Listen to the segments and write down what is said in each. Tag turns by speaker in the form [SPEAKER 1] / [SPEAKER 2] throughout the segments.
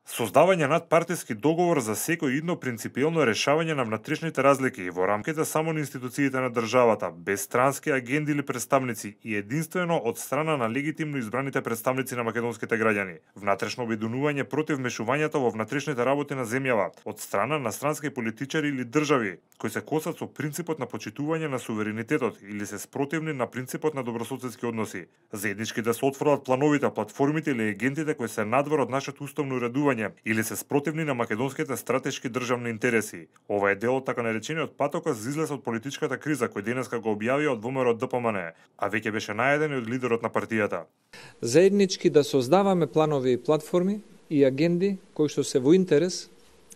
[SPEAKER 1] Создавање надпартиски договор за секој идно принципиелно решавање на внатрешните разлики во рамките само на институциите на државата, без странски агенди или представници и единствено од страна на легитимно избраните представници на македонските граѓани. Внатрешно обединување против мешувањето во внатрешните работи на земјава од страна на странски политичари или држави кои се косат со принципот на почитување на суверенитетот или се спротивни на принципот на добрососедски односи. Заеднички да се отворат плановите, платформите или агентите кои се надвор од нашето уставно уредување или се спротивни на македонските стратешки државни интереси. Ова е дел од така наречениот патокас за излез од политичката криза кој денеска го објавија од ВМРО ДПМН, а веќе беше најден и од лидерот на партијата.
[SPEAKER 2] Заеднички да создаваме планови и платформи и агенди кои што се во интерес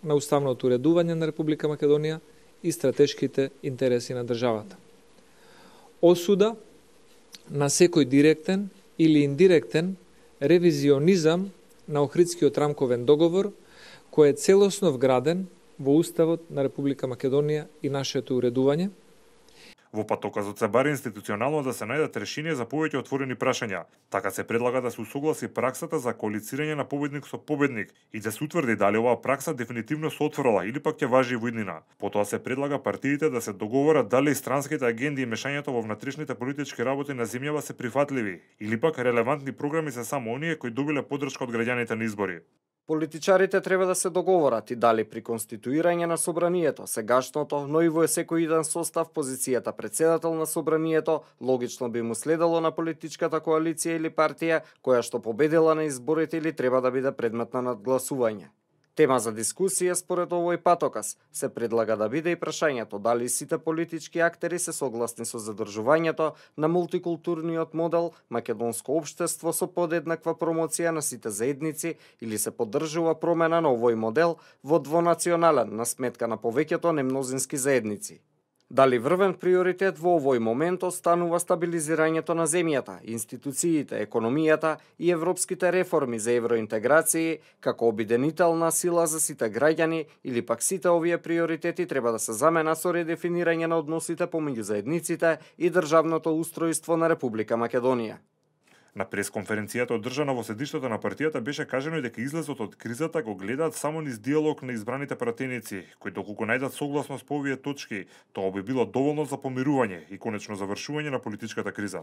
[SPEAKER 2] на уставното уредување на Република Македонија и стратешките интереси на државата. Осуда на секој директен или индиректен ревизионизам на Охридскиот рамковен договор, кој е целосно вграден во Уставот на Република Македонија и нашето уредување.
[SPEAKER 1] Во патоказот се бари институционално да се најдат решенија за повеќе отворени прашања. Така се предлага да се усогласи праксата за коалицирање на победник со победник и да се утврди дали оваа пракса дефинитивно се отфрла или пак ќе важи во иднина. Потоа се предлага партиите да се договорат дали странските агенди и мешањето во внатрешните политички работи на земјава се прифатливи или пак релевантни програми се само оние кои добиле поддршка од граѓаните на избори.
[SPEAKER 3] Политичарите треба да се договорат и дали при конституирање на собранието, сегашното, но и во секој иден состав, позицијата председател на собранието логично би му следало на политичката коалиција или партија која што победила на изборите или треба да биде предмет на надгласување. Тема за дискусија според овој патокас се предлага да биде и прашањето дали сите политички актери се согласни со задржувањето на мултикултурниот модел македонско општество со подеднаква промоција на сите заедници или се поддржува промена на овој модел во двонационален на сметка на повеќето немнозински заедници. Дали врвен приоритет во овој момент останува стабилизирањето на земјата, институциите, економијата и европските реформи за евроинтеграција како обединителна сила за сите граѓани или пак сите овие приоритети треба да се заменат со редефинирање на односите помеѓу заедниците и државното устројство на Република Македонија.
[SPEAKER 1] На пресконференцијата одржана во седиштето на партијата беше кажано и дека излезот од кризата го гледаат само низ диалог на избраните пратеници, кои доколку најдат согласност по овие точки, тоа би било доволно за помирување и конечно завршување на политичката криза.